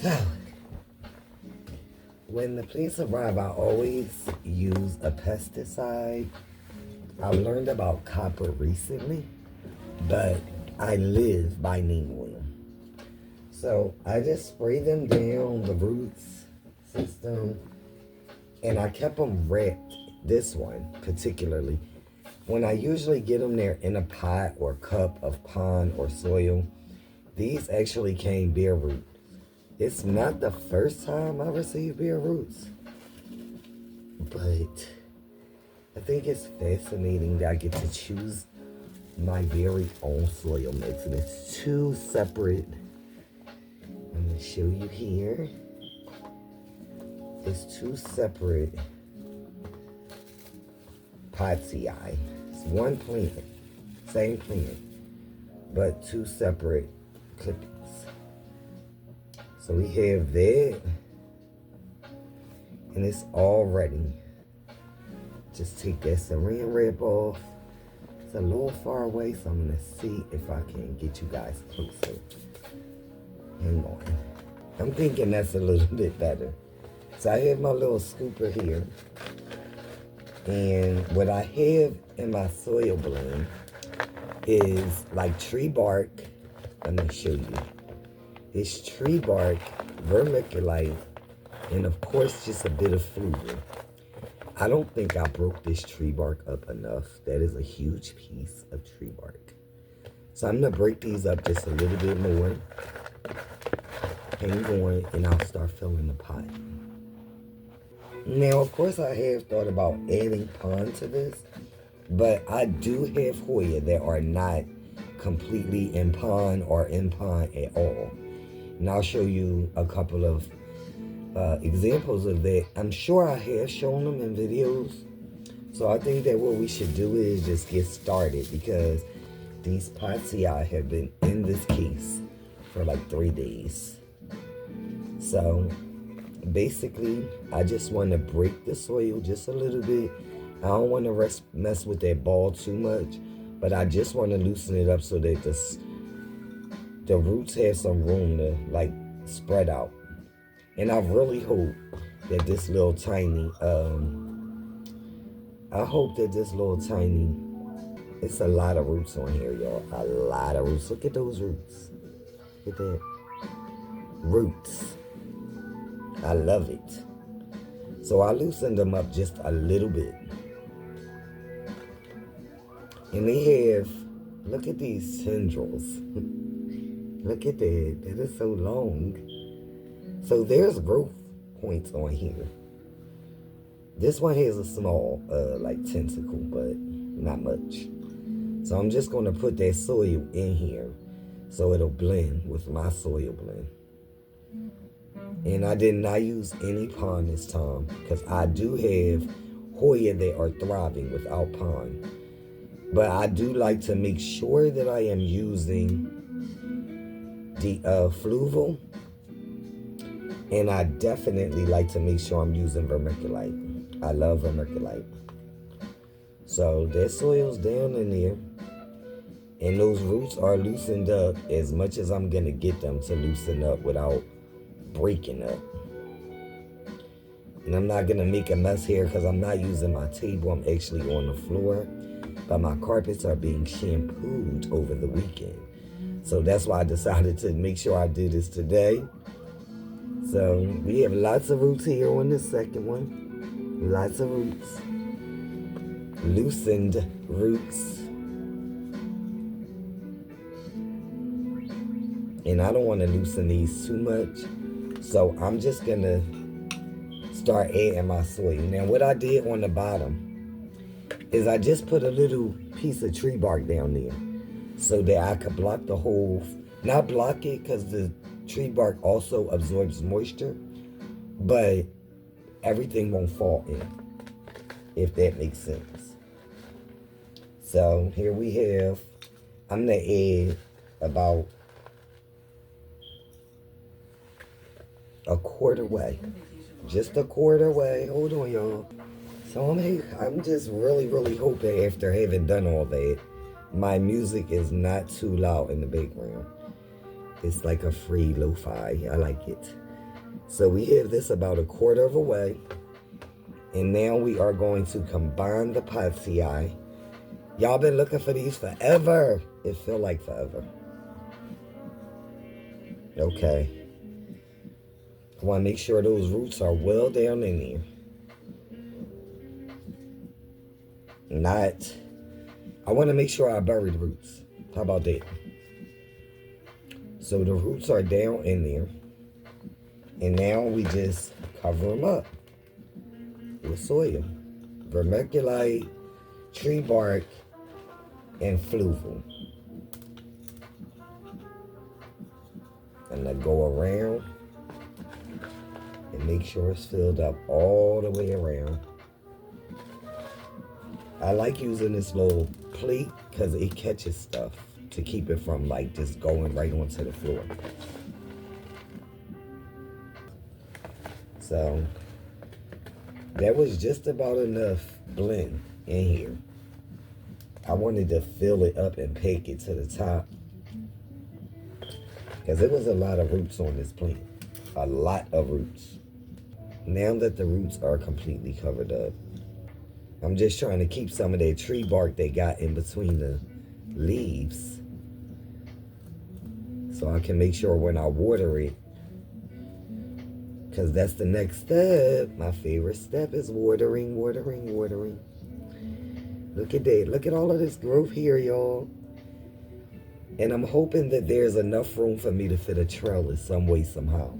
So, when the plants arrive, I always use a pesticide. I learned about copper recently, but I live by neem oil. So I just spray them down the roots system, and I kept them wrapped, this one particularly. When I usually get them there in a pot or cup of pond or soil, these actually came bare root. It's not the first time I received bare roots, but I think it's fascinating that I get to choose my very own soil mix, and it's two separate. I'm going to show you here. It's two separate Potsii. It's one plant, same plant, but two separate clippings. So we have that, and it's all ready. Just take that saran wrap off. It's a little far away, so I'm gonna see if I can get you guys closer. Hang on. I'm thinking that's a little bit better. So I have my little scooper here. And what I have in my soil blend is like tree bark. Let me show you. It's tree bark, vermiculite, and of course just a bit of fluid. I don't think I broke this tree bark up enough. That is a huge piece of tree bark. So I'm gonna break these up just a little bit more. Hang on, and I'll start filling the pot. Now, of course, I have thought about adding pond to this, but I do have Hoya that are not completely in pond or in pond at all. And I'll show you a couple of examples of that. I'm sure I have shown them in videos. So I think that what we should do is just get started, because these Potsii have been in this case for like 3 days. So basically, I just want to break the soil just a little bit. I don't want to mess with that ball too much, but I just want to loosen it up so that the roots have some room to like spread out. And I really hope that this little tiny, it's a lot of roots on here, y'all. A lot of roots. Look at those roots. Look at that. Roots. I love it. So I loosened them up just a little bit. And they have, look at these tendrils. Look at that. That is so long. So there's growth points on here. This one has a small, like tentacle, but not much. So I'm just going to put that soil in here so it'll blend with my soil blend. And I did not use any pond this time, because I do have Hoya that are thriving without pond. But I do like to make sure that I am using the fluval. And I definitely like to make sure I'm using vermiculite. I love vermiculite. So that soil's down in there. And those roots are loosened up as much as I'm going to get them to loosen up without breaking up. And I'm not going to make a mess here because I'm not using my table. I'm actually on the floor. But my carpets are being shampooed over the weekend. So that's why I decided to make sure I do this today. So we have lots of roots here on this second one. Lots of roots. Loosened roots. And I don't want to loosen these too much. So I'm just going to start adding my soil. Now what I did on the bottom is I just put a little piece of tree bark down there so that I could block the whole, not block it because the tree bark also absorbs moisture, but everything won't fall in, if that makes sense. So here we have, I'm going to add about a quarter way. Just a quarter way. Hold on, y'all. So I'm just really hoping, after having done all that, my music is not too loud in the background. It's like a free lo-fi. I like it. So we have this about a quarter of a way. And now we are going to combine the Potsii. Y'all been looking for these forever. It feel like forever. Okay. I want to make sure those roots are well down in there. I want to make sure I bury the roots. How about that? So the roots are down in there. And now we just cover them up with soil, vermiculite, tree bark, and fluval. And I go around and make sure it's filled up all the way around. I like using this little plate because it catches stuff to keep it from like just going right onto the floor. So that was just about enough blend in here. I wanted to fill it up and pack it to the top because there was a lot of roots on this plant. A lot of roots. Now that the roots are completely covered up, I'm just trying to keep some of that tree bark they got in between the leaves so I can make sure when I water it, because that's the next step. My favorite step is watering, watering, watering. Look at that. Look at all of this growth here, y'all. And I'm hoping that there's enough room for me to fit a trellis some way, somehow.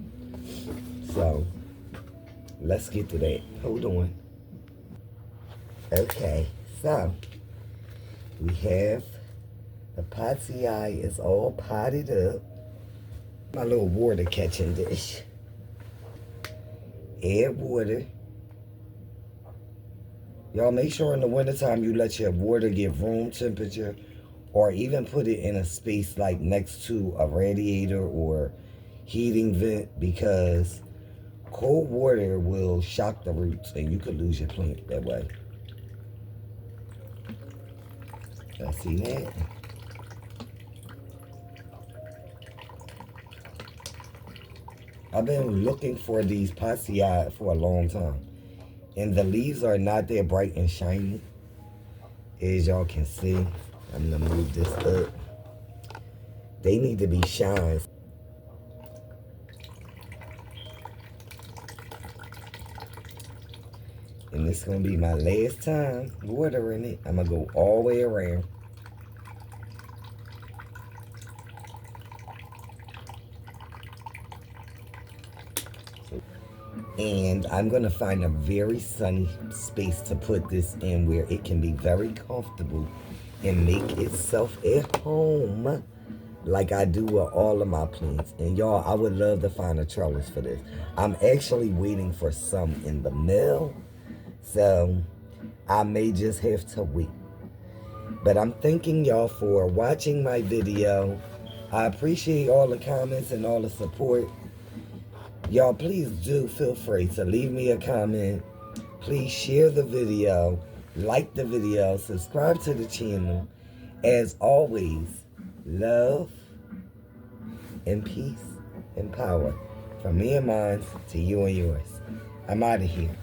So, let's get to that. Hold on. Okay, so we have the Potsii is all potted up. My little water catching dish. Add water. Y'all make sure in the wintertime you let your water get room temperature, or even put it in a space like next to a radiator or heating vent, because cold water will shock the roots and you could lose your plant that way. Y'all see that? I've been looking for these Potsii for a long time. And the leaves are not that bright and shiny, as y'all can see. I'm gonna move this up. They need to be shined. And this is gonna be my last time watering it. I'm gonna go all the way around. And I'm going to find a very sunny space to put this in where it can be very comfortable and make itself at home like I do with all of my plants. And y'all, I would love to find a trellis for this. I'm actually waiting for some in the mail, so I may just have to wait. But I'm thanking y'all for watching my video. I appreciate all the comments and all the support. Y'all, please do feel free to leave me a comment. Please share the video, like the video, subscribe to the channel. As always, love and peace and power from me and mine to you and yours. I'm out of here.